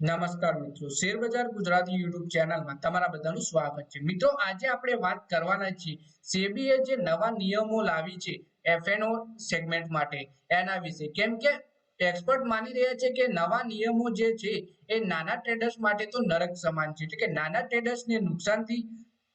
નમસ્કાર મિત્રો, શેરબજાર ગુજરાતી યુટ્યુબ ચેનલમાં તમારા બધાનું સ્વાગત છે। મિત્રો, આજે આપણે વાત કરવાના છીએ સેબીએ જે નવા નિયમો લાવી છે એફએનઓ સેગમેન્ટ માટે એના વિશે। કેમ કે એક્સપર્ટ માની રહ્યા છે કે નવા નિયમો જે છે એ નાના ટ્રેડર્સ માટે તો નરક સમાન છે, એટલે કે નાના ટ્રેડર્સને નુકસાનથી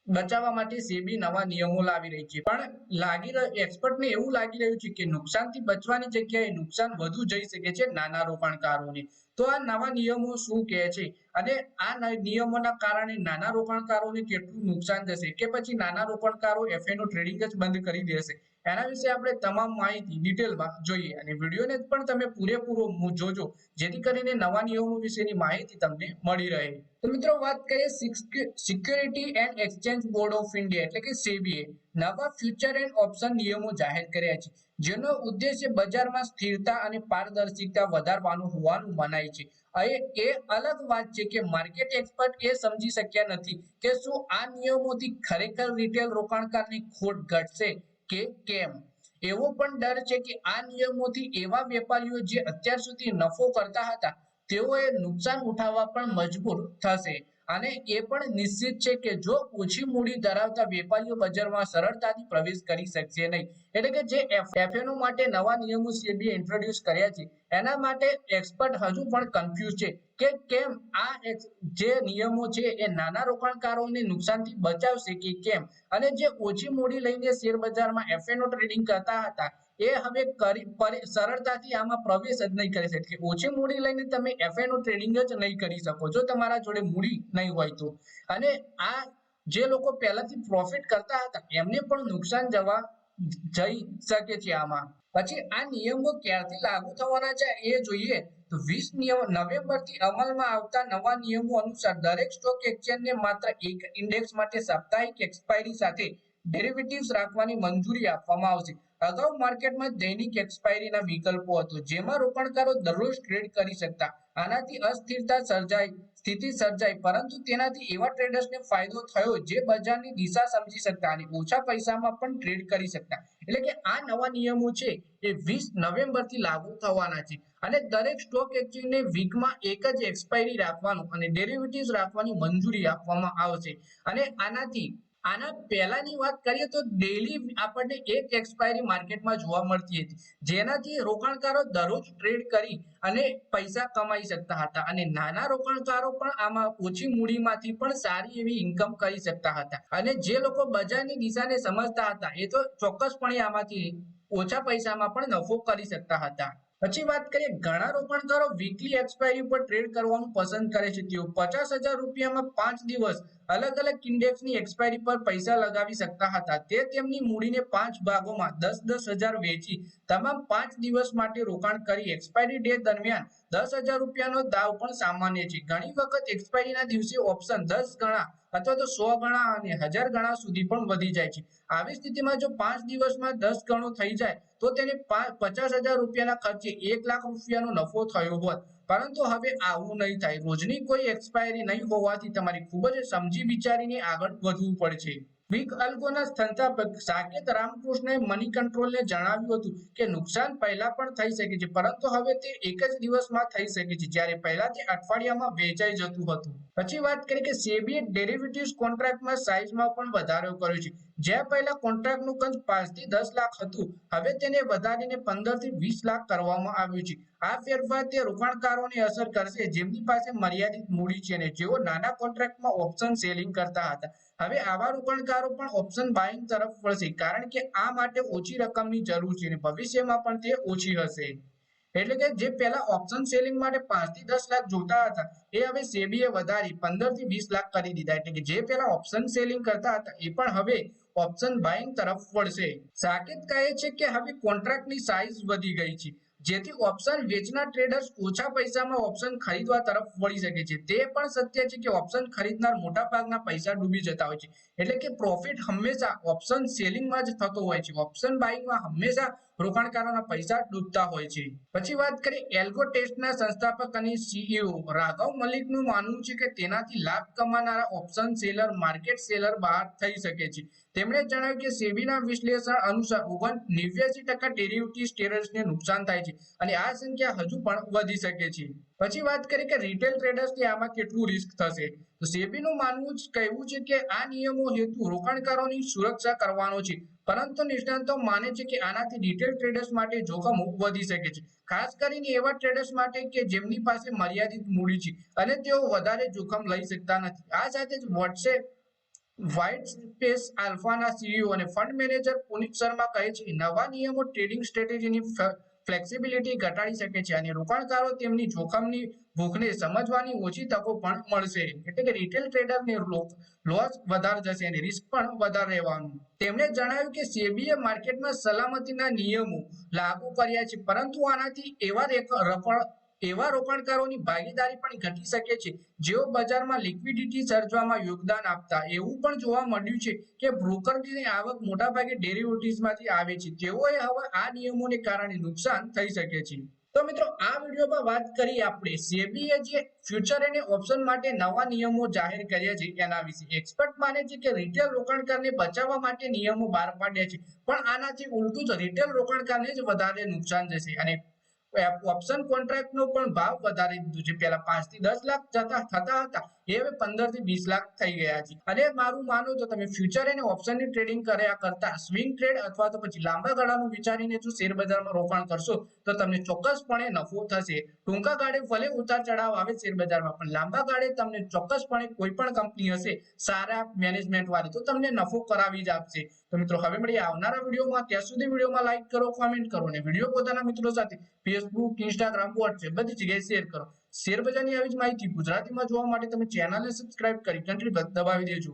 બચાવવા માટે સેબી નવા નિયમો લાવી રહી છે। પણ એક્સપર્ટને એવું લાગી રહ્યું છે કે નુકસાનથી બચવાની જગ્યાએ નુકસાન વધુ જઈ શકે છે નાના રોકાણકારોને। તો આ નવા નિયમો શું કહે છે અને આ નિયમોના કારણે નાના રોકાણકારોને કેટલું નુકસાન થશે કે પછી નાના રોકાણકારો એફએનઓ ટ્રેડિંગ જ બંધ કરી દેશે, એના વિશે આપણે તમામ માહિતી ડિટેલમાં જોઈએ અને વિડીયોને પણ તમે પૂરેપૂરો જોજો, જેથી કરીને નવા નિયમો વિશેની માહિતી તમને મળી રહે। તો મિત્રો, વાત કરીએ security and exchange board of India એટલે કે સેબીએ નવા ફ્યુચર એન્ડ ઓપ્શન નિયમો જાહેર કર્યા છે, જેનો ઉદ્દેશ્ય બજારમાં સ્થિરતા અને પારદર્શિતા વધારવાનું હોવાનું મનાય છે। એ અલગ વાત છે કે માર્કેટ એક્સપર્ટ એ સમજી શક્યા નથી કે શું આ નિયમોથી ખરેખર રિટેલ રોકાણકારની ખોટ ઘટશે કે કેમ। એવો પણ ડર છે કે આ નિયમોથી એવા વેપારીઓ જે અત્યાર સુધી નફો કરતા હતા તેઓએ નુકસાન ઉઠાવવા પણ મજબૂર થશે અને એ પણ નિશ્ચિત છે કે જો ઓછી મૂડી ધરાવતા વેપારીઓ બજારમાં સરળતાથી પ્રવેશ કરી શકશે નહીં। એટલે કે જે એફએનઓ માટે નવા નિયમો સેબીએ ઇન્ટ્રોડ્યુસ કર્યા છે એના માટે એક્સપર્ટ હજુ પણ કન્ફ્યુઝ છે કે કેમ આ જે નિયમો છે એ નાના રોકાણકારોને નુકસાનથી બચાવશે કે કેમ, અને જે ઓછી મૂડી લઈને શેર બજારમાં એફએનઓ ટ્રેડિંગ કરતા હતા એ હવે સરળતાથી આમાં પ્રવેશ જ નહીં કરી શકે। ઓછી મૂડી લઈને તમે એફએનઓ ટ્રેડિંગ જ નહીં કરી શકો જો તમારા જોડે મૂડી નહીં હોય તો, અને આ જે લોકો પહેલાથી પ્રોફિટ કરતા હતા એમને પણ નુકસાન જઈ શકે છે આમાં। પછી આ નિયમો ક્યારથી લાગુ થવાના છે એ જોઈએ તો 20 નવેમ્બરથી અમલમાં આવતા નવા નિયમો અનુસાર દરેક સ્ટોક એક્સચેન્જને માત્ર એક ઇન્ડેક્સ માટે સાપ્તાહિક એક્સપાયરી સાથે ડેરિવેટિવ્સ રાખવાની મંજૂરી આપવામાં આવશે। અગાઉ માર્કેટમાં દૈનિક એક્સપાયરીના વિકલ્પો હતો જેમાં રોકાણકારો દરરોજ ટ્રેડ કરી શકતા। આનાથી સ્થિતિ સર્જાઈ, પરંતુ તેનાથી એવા ટ્રેડર્સને ફાયદો થયો જે બજારની દિશા સમજી શકતા અને ઓછા પૈસામાં પણ ટ્રેડ કરી શકતા। એટલે કે આ નવા નિયમો છે એ 20 નવેમ્બરથી લાગુ થવાના છે અને દરેક સ્ટોક એક્સચેન્જને વીકમાં એક જ એક્સપાયરી રાખવાનું અને ડેરિવેટિવ્સ રાખવાની મંજૂરી આપવામાં આવશે। અને આના પહેલાની વાત કરીએ તો ડેઈલી આપણને એક એક્સપાયરી માર્કેટમાં જોવા મળતી હતી, જેનાથી રોકાણકારો દરરોજ ટ્રેડ કરી અને પૈસા કમાઈ શકતા હતા અને નાના રોકાણકારો પણ આમાં ઓછી મૂડીમાંથી પણ સારી એવી ઇન્કમ કરી શકતા હતા। અને જે લોકો બજારની દિશાને સમજતા હતા એ તો ચોક્કસપણે આમાંથી ઓછા પૈસામાં પણ નફો કરી શકતા હતા। પછી વાત કરીએ, ઘણા રોકાણકારો વીકલી એક્સપાયરી પર ટ્રેડ કરવાનું પસંદ કરે છે। તેઓ 50,000 રૂપિયામાં 5 દિવસ અલગ અલગ ઇન્ડેક્સની એક્સપાયરી પર પૈસા લગાવી શકતા હતા। તે તેમની મૂડીને 5 ભાગોમાં 10,000 વેચી તમામ 5 દિવસ માટે રોકાણ કરી એક્સપાયરી ડે દરમિયાન 10,000 રૂપિયાનો દાવ પણ સામાન્ય છે। ઘણી વખત એક્સપાયરીના દિવસે ઓપ્શન 10 ગણા અથવા તો 100 ગણા અને 1000 ગણા સુધી પણ વધી જાય છે। આવી સ્થિતિમાં જો 5 દિવસમાં 10 ગણો થઈ જાય તો તેને 50,000 રૂપિયાના ખર્ચે 1 લાખ રૂપિયાનો નફો થયો હોત, પરંતુ હવે આવું નહીં થાય। રોજની કોઈ એક્સપાયરી નહીં હોવાથી તમારે ખૂબ જ સમજી વિચારીને આગળ વધવું પડશે। ક્વિક અલ્ગોના સંસ્થાપક સાકેત રામકૃષ્ણએ મની કંટ્રોલને જણાવ્યું હતું કે નુકસાન પહેલા પણ થઈ શકે છે, પરંતુ હવે તે એક જ દિવસમાં થઈ શકે છે, જ્યારે પહેલા તે અઠવાડિયામાં વેચાઈ જતું હતું। પછી વાત કરીએ કે સેબીએ ડેરિવેટિવ્સ કોન્ટ્રાક્ટમાં સાઇઝમાં પણ વધારો કર્યો છે। જ્યાં પહેલા કોન્ટ્રાક્ટનું કદ 5 થી 10 લાખ હતું, હવે તેને વધારીને 15 થી 20 લાખ કરવામાં આવ્યું છે। આ ફેરફાર તે રોકાણકારોને અસર કરશે જેમની પાસે મર્યાદિત મૂડી છે અને જેઓ નાના કોન્ટ્રાક્ટમાં ઓપ્શન સેલિંગ કરતા હતા। હવે આવા રોકાણકારો પણ ઓપ્શન બાઇંગ તરફ વળશે, કારણ કે આ માટે ઓછી રકમની જરૂર છે અને ભવિષ્યમાં પણ તે ઓછી હશે। એટલે કે જે પહેલા ઓપ્શન સેલિંગ માટે 5 થી 10 લાખ જોતા હતા એ હવે સેબીએ વધારી 15 થી 20 લાખ કરી દીધા। એટલે કે જે પહેલા ઓપ્શન સેલિંગ કરતા હતા એ પણ હવે ઓપ્શન બાઇંગ તરફ વળશે। સાકેત કહે છે કે હવે કોન્ટ્રાક્ટની સાઇઝ વધી ગઈ છે, જેથી ઓપ્શન વેચનાર ટ્રેડર્સ ઓછા પૈસામાં ઓપ્શન ખરીદવા તરફ વળી શકે છે। તે પણ સત્ય છે કે ઓપ્શન ખરીદનાર મોટા ભાગના પૈસા ડૂબી જતા હોય છે, એટલે કે પ્રોફિટ હંમેશા ઓપ્શન સેલિંગમાં જ થતો હોય છે। ઓપ્શન બાઇંગમાં હંમેશા રોકાણકારોના પૈસા ડૂબતા હોય છે. પછી વાત કરીએ એલ્ગો ટેસ્ટના સંસ્થાપક અને સીઈઓ રાઘવ મલિકનું માનવું છે કે તેનાથી લાભ કમાનારા ઓપ્શન સેલર માર્કેટ સેલર બહાર થઈ શકે છે. તેમણે જણાવ્યું કે સેબીના વિશ્લેષણ અનુસાર 89% ડેરિવેટિવ્સ ટ્રેડર્સને નુકસાન થાય છે અને આ સંખ્યા હજુ પણ વધી શકે છે. પછી વાત કરીએ કે રિટેલ ટ્રેડર્સને આમાં કેટલું રિસ્ક થશે, તો સેબીનું કહેવું છે કે આ નિયમો હેતુ રોકાણકારોની સુરક્ષા કરવાનો છે, પરંતુ નિષ્ણાતો માને છે કે આનાથી રિટેલ ટ્રેડર્સ માટે જોખમો વધી શકે છે, ખાસ કરીને એવા ટ્રેડર્સ માટે કે જેમની પાસે મર્યાદિત મૂડી છે અને તેઓ વધારે જોખમ લઈ શકતા નથી. આ સાથે જ વ્હાઇટ સ્પેસ આલ્ફાના સીઈઓ અને ફંડ મેનેજર પુનીત શર્મા કહે છે કે નવા નિયમો ટ્રેડિંગ સ્ટ્રેટેજીની ફ્લેક્સિબિલિટી ઘટાડી શકે છે અને રોકાણકારો તેમની જોખમની ભૂખને સમજવાની ઓછી તકો પણ મળશે. એટલે કે રિટેલ ટ્રેડરને લોસ વધારે જશે અને રિસ્ક પણ વધારે રહેવાનું. તેમણે જણાવ્યું કે સેબીએ માર્કેટમાં સલામતીના નિયમો લાગુ કર્યા છે, પરંતુ આનાથી એવા રોકાણકારોની ભાગીદારી પણ ઘટી શકે છે જેઓ બજારમાં લિક્વિડિટી સર્જવામાં યોગદાન આપતા. એવું પણ જોવા મળ્યું છે કે બ્રોકરની આવક મોટાભાગે ડેરિવેટિવ્સમાંથી આવે છે, તેઓએ હવે આ નિયમોને કારણે નુકસાન થઈ શકે છે. તો મિત્રો આ વિડીયોમાં વાત કરી આપણે સેબીએ જે ફ્યુચર અને ઓપ્શન માટે નવા નિયમો જાહેર કર્યા છે એના વિશે. એક્સપર્ટ માને છે કે રિટેલ રોકાણકારને બચાવવા માટે નિયમો બહાર પાડ્યા છે, પણ આનાથી ઉલટું જ રિટેલ રોકાણકારને જ વધારે નુકસાન જશે અને ઓપ્શન કોન્ટ્રાક્ટનો પણ ભાવ વધારી દીધો છે. પહેલા 5 થી 10 લાખ થતા હતા એ હવે 15 થી 20 લાખ થઈ ગયા છે. અને મારું માનો તો તમે ફ્યુચર અને ઓપ્શનની ટ્રેડિંગ કર્યા કરતા સ્વિંગ ટ્રેડ અથવા તો પછી લાંબા ગાળાનું વિચારીને જો શેર બજારમાં રોકાણ કરશો તો તમને ચોક્કસપણે નફો થશે. ટૂંકા ગાળે ભલે ઉતાર ચઢાવ આવે શેર બજારમાં, પણ લાંબા ગાળે તમને ચોક્કસપણે કોઈ પણ કંપની હશે સારા મેનેજમેન્ટ વાળી તો તમને નફો કરાવી જ આપશે. તો મિત્રો હવે મળીએ આવનારા વિડીયોમાં. ત્યાં સુધી વિડીયોમાં લાઈક કરો, કોમેન્ટ કરો અને વિડીયો પોતાના મિત્રો સાથે ફેસબુક, ઇન્સ્ટાગ્રામ, વોટ્સએપ બધી જગ્યાએ શેર કરો. શેર બજારની આવી જ માહિતી ગુજરાતીમાં જોવા માટે તમે ચેનલને સબસ્ક્રાઇબ કરી ઘંટડી દબાવી દેજો.